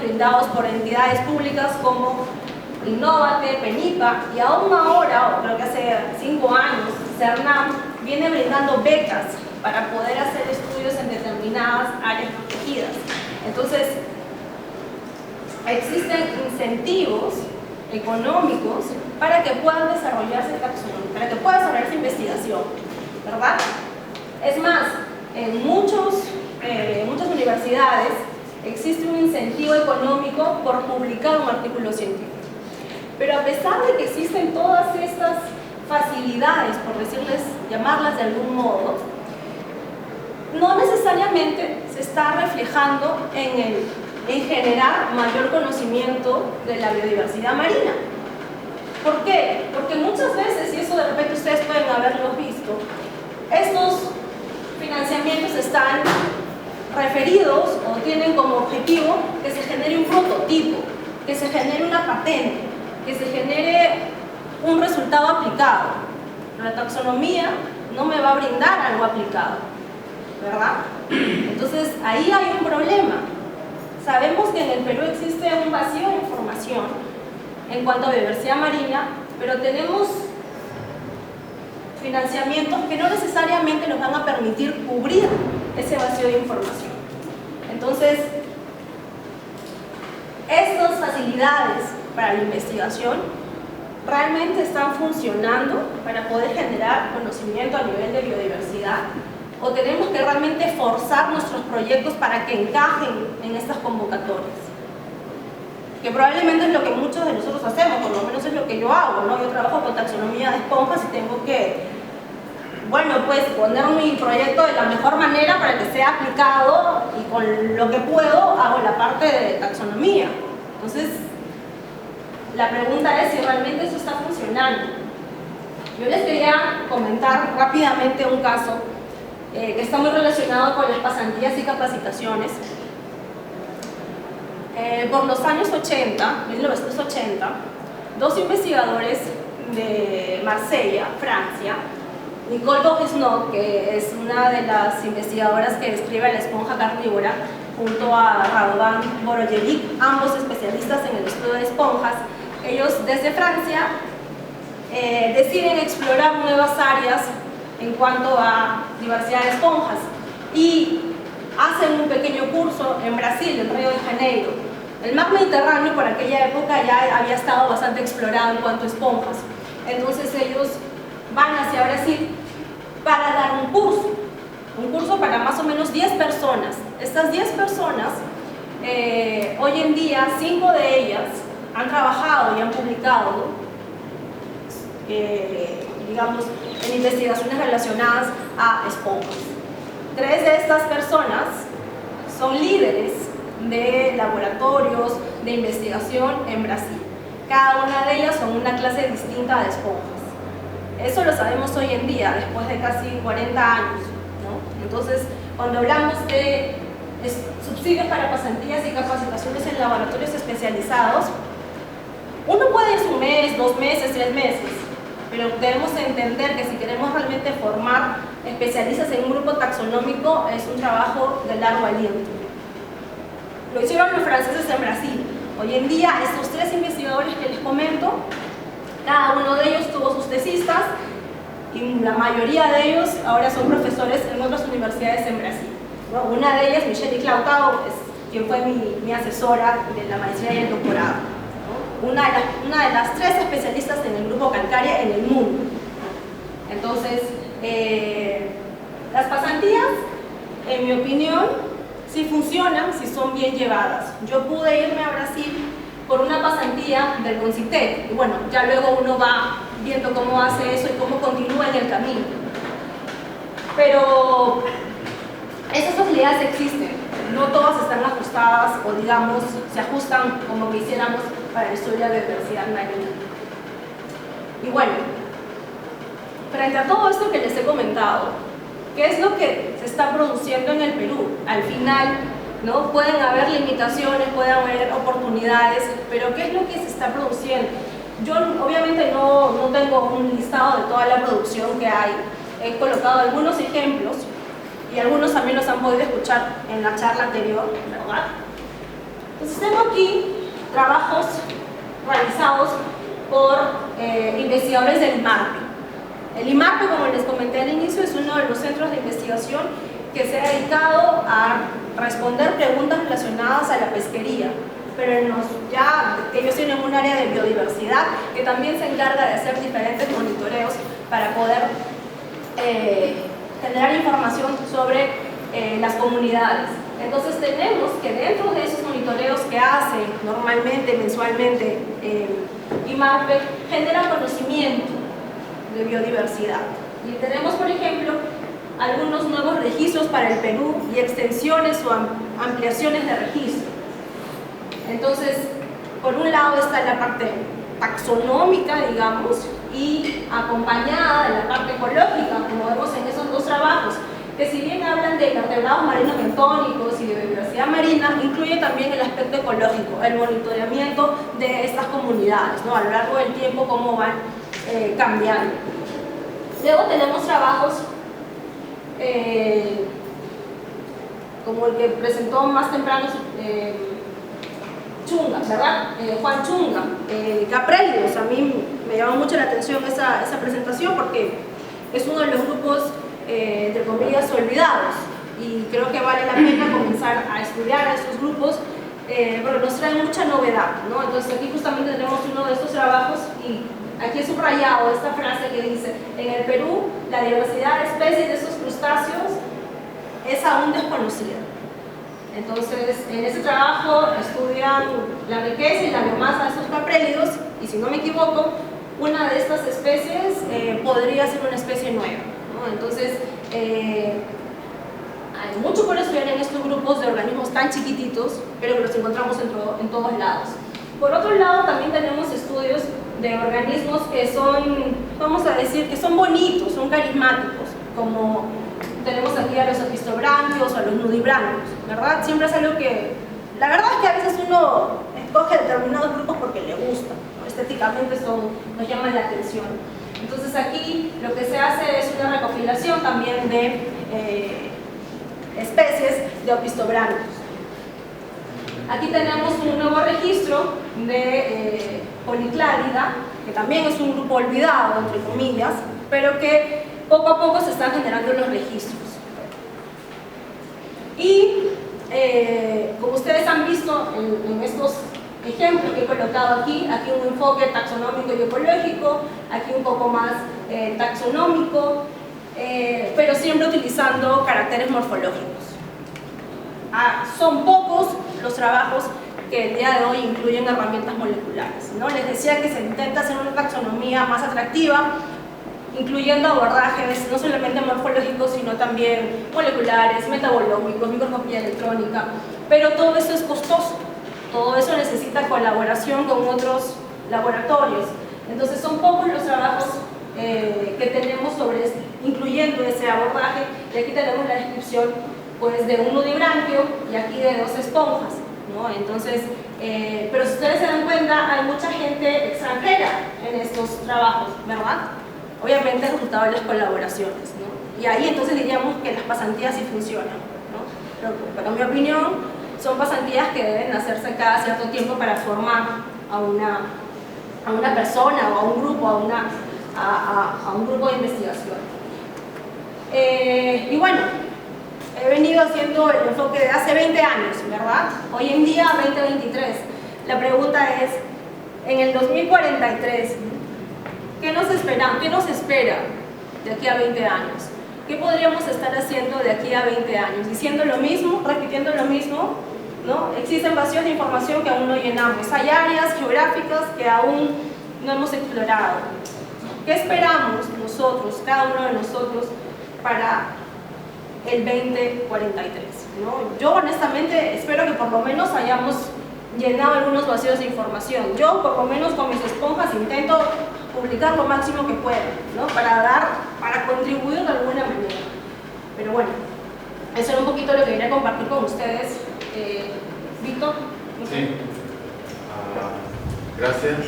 brindados por entidades públicas como Innovate, PENIPA, y aún ahora, o creo que hace 5 años, CERNAM viene brindando becas para poder hacer estudios en determinadas áreas protegidas. Entonces, existen incentivos económicos para que puedan desarrollarse taxonomía, para que pueda desarrollarse investigación, ¿verdad? Es más, en muchas universidades existe un incentivo económico por publicar un artículo científico. Pero a pesar de que existen todas estas facilidades, por llamarlas de algún modo, no necesariamente se está reflejando en generar mayor conocimiento de la biodiversidad marina. ¿Por qué? Porque muchas veces, y eso de repente ustedes pueden haberlo visto, estos financiamientos están referidos o tienen como objetivo que se genere un prototipo, que se genere una patente, que se genere un resultado aplicado. La taxonomía no me va a brindar algo aplicado, ¿verdad? Entonces ahí hay un problema. Sabemos que en el Perú existe un vacío de información en cuanto a biodiversidad marina, pero tenemos financiamientos que no necesariamente nos van a permitir cubrir ese vacío de información. Entonces, estas facilidades para la investigación realmente están funcionando para poder generar conocimiento a nivel de biodiversidad, o tenemos que realmente forzar nuestros proyectos para que encajen en estas convocatorias, que probablemente es lo que muchos de nosotros hacemos, por lo menos es lo que yo hago, ¿no? Yo trabajo con taxonomía de esponjas y tengo que, bueno, pues poner mi proyecto de la mejor manera para que sea aplicado, y con lo que puedo hago la parte de taxonomía. Entonces, la pregunta es si realmente eso está funcionando. Yo les quería comentar rápidamente un caso que está muy relacionado con las pasantías y capacitaciones. Por los años 1980, dos investigadores de Marsella, Francia, Nicole Bourgesnot, que es una de las investigadoras que describe la esponja carnívora, junto a Radovan Borojevic, ambos especialistas en el estudio de esponjas, ellos desde Francia deciden explorar nuevas áreas en cuanto a diversidad de esponjas y hacen un pequeño curso en Brasil, en Río de Janeiro. El mar Mediterráneo por aquella época ya había estado bastante explorado en cuanto a esponjas. Entonces ellos van hacia Brasil para dar un curso para más o menos 10 personas. Estas 10 personas, hoy en día 5 de ellas han trabajado y han publicado, digamos, en investigaciones relacionadas a esponjas. 3 de estas personas son líderes de laboratorios de investigación en Brasil. Cada una de ellas son una clase distinta de esponjas. Eso lo sabemos hoy en día, después de casi 40 años, ¿no? Entonces, cuando hablamos de subsidios para pasantías y capacitaciones en laboratorios especializados, uno puede ir un mes, 2 meses, 3 meses, pero debemos entender que si queremos realmente formar especialistas en un grupo taxonómico, es un trabajo de largo aliento. Lo hicieron los franceses en Brasil. Hoy en día, estos 3 investigadores que les comento, cada uno de ellos tuvo sus tesistas y la mayoría de ellos ahora son profesores en otras universidades en Brasil. Bueno, una de ellas, Michelle Clautau, es quien fue mi asesora de la maestría y el doctorado, ¿no? Una de las 3 especialistas en el grupo calcárea en el mundo. Entonces, las pasantías, en mi opinión, sí funcionan si son bien llevadas. Yo pude irme a Brasil por una pasantía del CONCITEC, y bueno, ya luego uno va viendo cómo hace eso y cómo continúa en el camino. Pero esas facilidades existen, no todas están ajustadas o, digamos, se ajustan como quisiéramos para el estudio de la biodiversidad marina. Y bueno, frente a todo esto que les he comentado, ¿qué es lo que se está produciendo en el Perú? Al final, ¿no? Pueden haber limitaciones, pueden haber oportunidades, pero ¿qué es lo que se está produciendo? Yo obviamente no tengo un listado de toda la producción que hay. He colocado algunos ejemplos y algunos también los han podido escuchar en la charla anterior, ¿verdad? Entonces tengo aquí trabajos realizados por investigadores del IMARPE. El IMARPE, como les comenté al inicio, es uno de los centros de investigación que se ha dedicado a responder preguntas relacionadas a la pesquería, pero ellos tienen un área de biodiversidad que también se encarga de hacer diferentes monitoreos para poder generar información sobre las comunidades. Entonces tenemos que dentro de esos monitoreos que hace normalmente, mensualmente, IMARPE, genera conocimiento de biodiversidad. Y tenemos, por ejemplo, algunos nuevos registros para el Perú y extensiones o ampliaciones de registro. Entonces, por un lado está la parte taxonómica, digamos, y acompañada de la parte ecológica, como vemos en esos dos trabajos, que si bien hablan de vertebrados marinos bentónicos y de biodiversidad marina, incluye también el aspecto ecológico, el monitoreamiento de estas comunidades, ¿no? A lo largo del tiempo, cómo van cambiando. Luego tenemos trabajos como el que presentó más temprano Chunga, ¿verdad? Juan Chunga, Caprélidos. A mí me llamó mucho la atención esa presentación porque es uno de los grupos entre comillas olvidados, y creo que vale la pena comenzar a estudiar a estos grupos porque nos traen mucha novedad, ¿no? Entonces aquí justamente tenemos uno de estos trabajos y aquí he subrayado esta frase que dice: en el Perú la diversidad de especies de estos crustáceos es aún desconocida. Entonces en ese trabajo estudian la riqueza y la biomasa de estos caprélidos, y si no me equivoco, una de estas especies podría ser una especie nueva, ¿no? Entonces hay mucho por estudiar en estos grupos de organismos tan chiquititos, pero que los encontramos en todos lados. Por otro lado, también tenemos estudios de organismos que son, vamos a decir, que son bonitos, son carismáticos, como tenemos aquí a los opistobranquios o a los nudibranquios, ¿verdad? Siempre es algo que, la verdad es que a veces uno escoge determinados grupos porque le gusta, ¿no? Estéticamente nos llaman la atención. Entonces aquí lo que se hace es una recopilación también de especies de opistobranquios. Aquí tenemos un nuevo registro de Policlárida, que también es un grupo olvidado, entre comillas, pero que poco a poco se están generando los registros. Y como ustedes han visto en estos ejemplos que he colocado aquí un enfoque taxonómico y ecológico, aquí un poco más taxonómico, pero siempre utilizando caracteres morfológicos. Son pocos los trabajos que el día de hoy incluyen herramientas moleculares, ¿no? Les decía que se intenta hacer una taxonomía más atractiva, incluyendo abordajes no solamente morfológicos, sino también moleculares, metabolómicos, microscopía electrónica, pero todo eso es costoso, todo eso necesita colaboración con otros laboratorios. Entonces son pocos los trabajos que tenemos incluyendo ese abordaje, y aquí tenemos la descripción pues, de un nudibranquio y aquí de dos esponjas, ¿no? Entonces, pero si ustedes se dan cuenta, hay mucha gente extranjera en estos trabajos, ¿verdad? Obviamente el resultado de las colaboraciones, ¿no? Y ahí entonces diríamos que las pasantías sí funcionan, ¿no? Pero en mi opinión son pasantías que deben hacerse cada cierto tiempo para formar a una persona o a un grupo, a un grupo de investigación. Y bueno, he venido haciendo el enfoque de hace 20 años, ¿verdad? Hoy en día, 2023. La pregunta es, en el 2043, ¿qué nos espera de aquí a 20 años? ¿Qué podríamos estar haciendo de aquí a 20 años? ¿Diciendo lo mismo? ¿Repitiendo lo mismo? ¿No? Existen vacíos de información que aún no llenamos. Hay áreas geográficas que aún no hemos explorado. ¿Qué esperamos nosotros, cada uno de nosotros, para el 2043? ¿No? Yo honestamente espero que por lo menos hayamos llenado algunos vacíos de información. Yo por lo menos con mis esponjas intento publicar lo máximo que pueda, ¿no? Para contribuir de alguna manera. Pero bueno, eso era un poquito lo que quería compartir con ustedes. Víctor. Sí. Gracias.